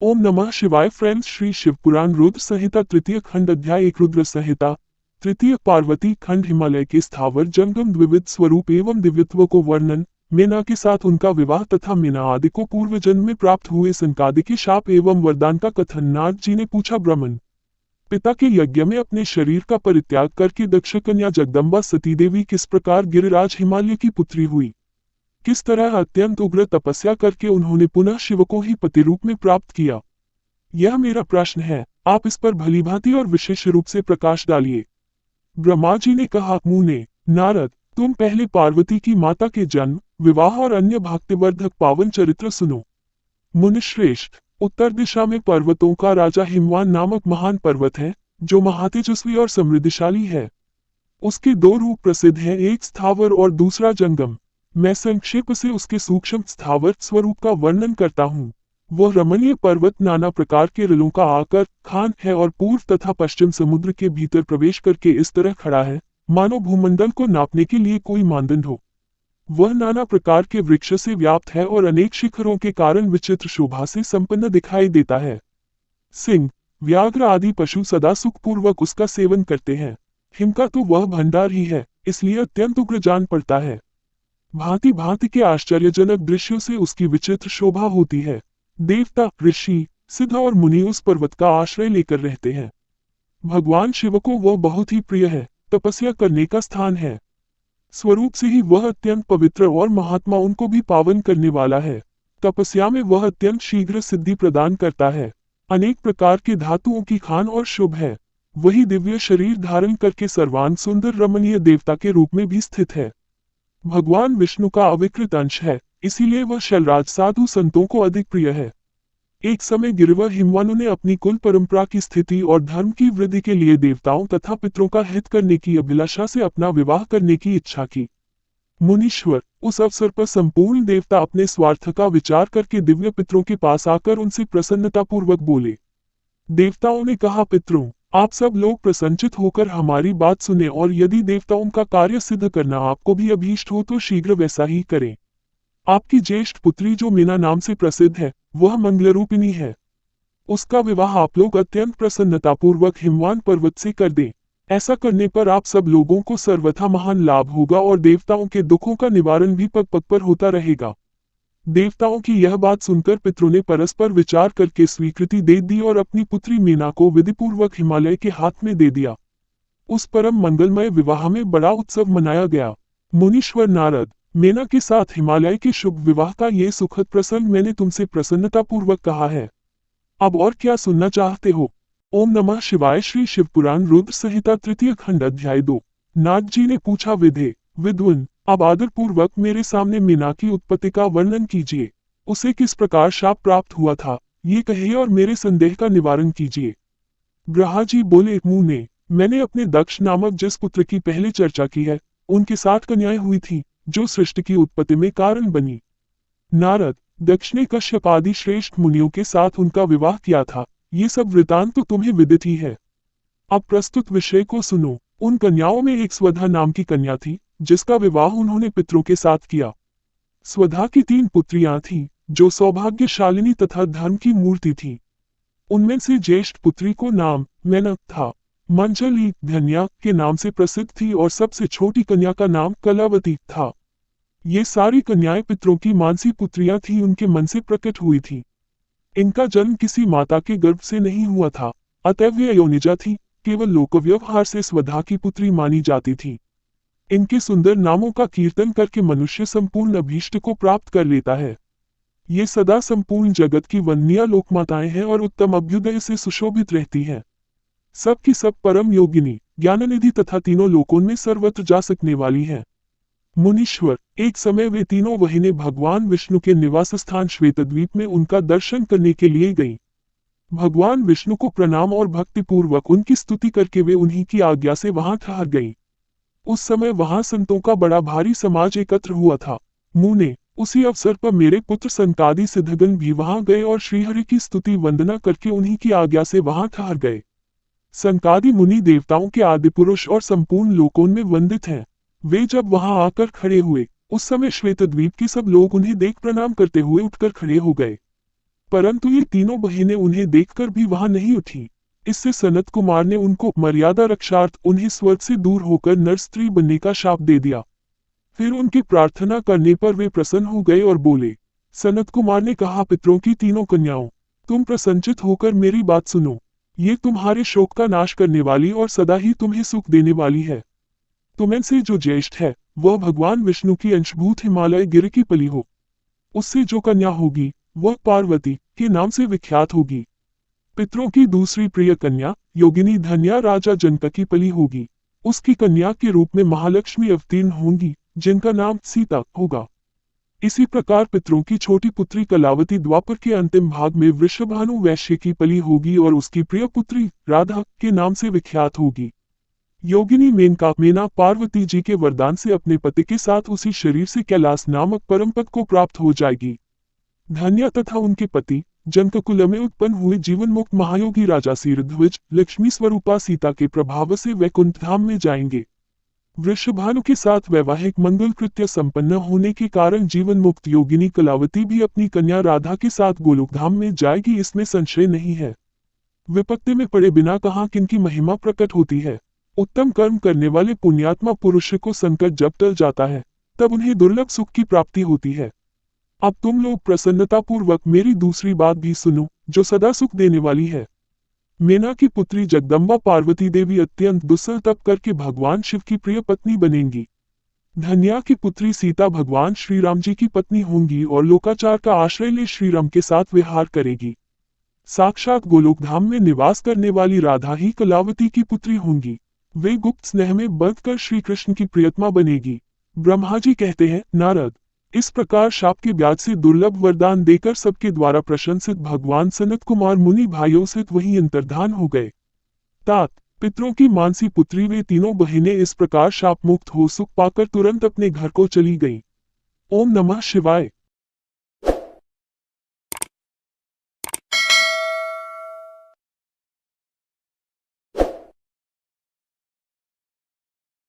ओम नमः शिवाय फ्रेंड्स। श्री शिवपुराण रुद्र संहिता तृतीय खंड अध्याय 1 रुद्र संहिता तृतीय पार्वती खंड हिमालय के स्थावर जंगम द्विविध स्वरूप एवं दिव्यत्व को वर्णन। मीना के साथ उनका विवाह तथा मीना आदि को पूर्व जन्म में प्राप्त हुए संकादि के शाप एवं वरदान का कथन। नारद जी ने पूछा, ब्राह्मण पिता के यज्ञ में अपने शरीर का परित्याग करके दक्ष कन्या जगदम्बा सती देवी किस प्रकार गिरिराज हिमालय की पुत्री हुई? किस तरह अत्यंत उग्र तपस्या करके उन्होंने पुनः शिव को ही पति रूप में प्राप्त किया? यह मेरा प्रश्न है, आप इस पर भलीभांति और विशेष रूप से प्रकाश डालिए। ब्रह्मा जी ने कहा, मुने नारद, तुम पहले पार्वती की माता के जन्म, विवाह और अन्य भक्तिवर्धक पावन चरित्र सुनो। मुनिश्रेष्ठ, उत्तर दिशा में पर्वतों का राजा हिमवान नामक महान पर्वत है, जो महातेजस्वी और समृद्धिशाली है। उसके दो रूप प्रसिद्ध हैं, एक स्थावर और दूसरा जंगम। मैं संक्षेप से उसके सूक्ष्म स्थावर स्वरूप का वर्णन करता हूँ। वह रमणीय पर्वत नाना प्रकार के रिलों का आकर खान है और पूर्व तथा पश्चिम समुद्र के भीतर प्रवेश करके इस तरह खड़ा है, मानो भूमंडल को नापने के लिए कोई मानदंड हो। वह नाना प्रकार के वृक्ष से व्याप्त है और अनेक शिखरों के कारण विचित्र शोभा से संपन्न दिखाई देता है। सिंह, व्याघ्र आदि पशु सदा सुखपूर्वक उसका सेवन करते हैं। हिम का तो वह भंडार ही है, इसलिए अत्यंत उग्र जान पड़ता है। भांति भांति के आश्चर्यजनक दृश्यों से उसकी विचित्र शोभा होती है। देवता, ऋषि, सिद्ध और मुनि उस पर्वत का आश्रय लेकर रहते हैं। भगवान शिव को वह बहुत ही प्रिय है, तपस्या करने का स्थान है। स्वरूप से ही वह अत्यंत पवित्र और महात्मा उनको भी पावन करने वाला है। तपस्या में वह अत्यंत शीघ्र सिद्धि प्रदान करता है। अनेक प्रकार के धातुओं की खान और शुभ है। वही दिव्य शरीर धारण करके सर्वांग सुंदर रमणीय देवता के रूप में भी स्थित है। भगवान विष्णु का अविकृत अंश है, इसीलिए वह शैलराज साधु संतों को अधिक प्रिय है। एक समय गिरिवर हिमवानों ने अपनी कुल परंपरा की स्थिति और धर्म की वृद्धि के लिए देवताओं तथा पितरों का हित करने की अभिलाषा से अपना विवाह करने की इच्छा की। मुनीश्वर, उस अवसर पर संपूर्ण देवता अपने स्वार्थ का विचार करके दिव्य पितरों के पास आकर उनसे प्रसन्नतापूर्वक बोले। देवताओं ने कहा, पितरों, आप सब लोग प्रसन्नचित होकर हमारी बात सुने और यदि देवताओं का कार्य सिद्ध करना आपको भी अभीष्ट हो तो शीघ्र वैसा ही करें। आपकी ज्येष्ठ पुत्री जो मीना नाम से प्रसिद्ध है, वह मंगलरूपिणी है। उसका विवाह आप लोग अत्यंत प्रसन्नतापूर्वक हिमवान पर्वत से कर दें। ऐसा करने पर आप सब लोगों को सर्वथा महान लाभ होगा और देवताओं के दुखों का निवारण भी पग पग पर होता रहेगा। देवताओं की यह बात सुनकर पितरों ने परस्पर विचार करके स्वीकृति दे दी और अपनी पुत्री मीना को विधिपूर्वक हिमालय के हाथ में दे दिया। उस परम मंगलमय विवाह में बड़ा उत्सव मनाया गया। मुनीश्वर नारद, मीना के साथ हिमालय के शुभ विवाह का ये सुखद प्रसंग मैंने तुमसे प्रसन्नतापूर्वक कहा है। अब और क्या सुनना चाहते हो? ओम नमः शिवाय। श्री शिवपुराण रुद्र संहिता तृतीय खंड अध्याय 2। नारद जी ने पूछा, विद्वान, अब आदर पूर्वक मेरे सामने मीना की उत्पत्ति का वर्णन कीजिए। उसे किस प्रकार शाप प्राप्त हुआ था, ये कहिए और मेरे संदेह का निवारण कीजिए। ब्रह्मा जी बोले, मुने, मैंने अपने दक्ष नामक जिस पुत्र की पहले चर्चा की है, उनके 7 कन्याएं हुई थी, जो सृष्टि की उत्पत्ति में कारण बनी। नारद, दक्ष ने कश्यप आदि श्रेष्ठ मुनियों के साथ उनका विवाह किया था। ये सब वृतांत तो तुम्हें विदित ही है। अब प्रस्तुत विषय को सुनो। उन कन्याओं में एक स्वधा नाम की कन्या थी, जिसका विवाह उन्होंने पितरों के साथ किया। स्वधा की 3 पुत्रियां थीं, जो सौभाग्यशालिनी तथा धर्म की मूर्ति थीं। उनमें से ज्येष्ठ पुत्री को नाम मेनक था। मंजली धन्या के नाम से प्रसिद्ध थी और सबसे छोटी कन्या का नाम कलावती था। ये सारी कन्याएं पितरों की मानसी पुत्रियां थीं, उनके मन से प्रकट हुई थीं। इनका जन्म किसी माता के गर्भ से नहीं हुआ था, अतएव ये योनिजा थी, केवल लोकव्यवहार से स्वधा की पुत्री मानी जाती थी। इनके सुंदर नामों का कीर्तन करके मनुष्य संपूर्ण अभीष्ट को प्राप्त कर लेता है। ये सदा संपूर्ण जगत की वंदनीय लोकमाताएं हैं और उत्तम अभ्युदय से सुशोभित रहती हैं। सब की सब परम योगिनी, ज्ञाननिधि तथा तीनों लोकों में सर्वत्र जा सकने वाली हैं। मुनीश्वर, एक समय वे तीनों बहिनें भगवान विष्णु के निवास स्थान श्वेतद्वीप में उनका दर्शन करने के लिए गईं। भगवान विष्णु को प्रणाम और भक्तिपूर्वक उनकी स्तुति करके वे उन्हीं की आज्ञा से वहां ठहर गईं। उस समय वहां संतों का बड़ा भारी समाज एकत्र हुआ था। मुने, उसी अवसर पर मेरे पुत्र संकादि सिद्धगण भी वहां गए और श्रीहरि की स्तुति वंदना करके उन्हीं की आज्ञा से वहां ठहर गए। संकादि मुनि देवताओं के आदि पुरुष और संपूर्ण लोकों में वंदित हैं। वे जब वहां आकर खड़े हुए, उस समय श्वेतद्वीप के सब लोग उन्हें देख प्रणाम करते हुए उठकर खड़े हो गए। परंतु ये तीनों बहिनें उन्हें देखकर भी वहां नहीं उठी। इससे सनत कुमार ने उनको मर्यादा रक्षार्थ उन्हें स्वर्ग से दूर होकर नर स्त्री बनने का शाप दे दिया। फिर उनकी प्रार्थना करने पर वे प्रसन्न हो गए और बोले। सनत कुमार ने कहा, पितरों की तीनों कन्याओं, तुम प्रसन्नचित होकर मेरी बात सुनो। ये तुम्हारे शोक का नाश करने वाली और सदा ही तुम्हें सुख देने वाली है। तुम्हें से जो ज्येष्ठ है वह भगवान विष्णु की अंशभूत हिमालय गिर की पली हो। उससे जो कन्या होगी वह पार्वती के नाम से विख्यात होगी। पितरों की दूसरी प्रिय कन्या योगिनी धन्या राजा जनक की पली होगी। उसकी कन्या के रूप में महालक्ष्मी अवतीर्ण होंगी, जिनका नाम सीता होगा। इसी प्रकार पितरों की छोटी पुत्री कलावती द्वापर के अंतिम भाग में वृषभानु वैश्य की पली होगी और उसकी प्रिय पुत्री राधा के नाम से विख्यात होगी। योगिनी मेना पार्वती जी के वरदान से अपने पति के साथ उसी शरीर से कैलाश नामक परम पद को प्राप्त हो जाएगी। धन्या तथा उनके पति जनककुल में उत्पन्न हुए जीवन मुक्त महायोगी राजा शीरध्वज लक्ष्मी स्वरूपा सीता के प्रभाव से वैकुंठ धाम में जाएंगे। वृषभानु के साथ वैवाहिक मंगल कृत्य संपन्न होने के कारण जीवन मुक्त योगिनी कलावती भी अपनी कन्या राधा के साथ गोलोक धाम में जाएगी, इसमें संशय नहीं है। विपत्ति में पड़े बिना कहाँ किनकी महिमा प्रकट होती है। उत्तम कर्म करने वाले पुण्यात्मा पुरुष को संकट जब टल जाता है तब उन्हें दुर्लभ सुख की प्राप्ति होती है। अब तुम लोग प्रसन्नता पूर्वक मेरी दूसरी बात भी सुनो, जो सदा सुख देने वाली है। मेना की पुत्री जगदम्बा पार्वती देवी अत्यंत दुस्सह तप करके भगवान शिव की प्रिय पत्नी बनेंगी। धन्या की पुत्री सीता भगवान श्री राम जी की पत्नी होंगी और लोकाचार का आश्रय ले श्री राम के साथ विहार करेगी। साक्षात गोलोक धाम में निवास करने वाली राधा ही कलावती की पुत्री होंगी। वे गुप्त स्नेह में बंधकर श्री कृष्ण की प्रियतमा बनेगी। ब्रह्मा जी कहते हैं, नारद, इस प्रकार शाप के ब्याज से दुर्लभ वरदान देकर सबके द्वारा प्रशंसित भगवान सनत कुमार मुनि भाइयों सहित वहीं अंतर्धान हो गए। तात पितरों की मानसी पुत्री वे तीनों बहिनें इस प्रकार शाप मुक्त हो सुख पाकर तुरंत अपने घर को चली गईं। ओम नमः शिवाय।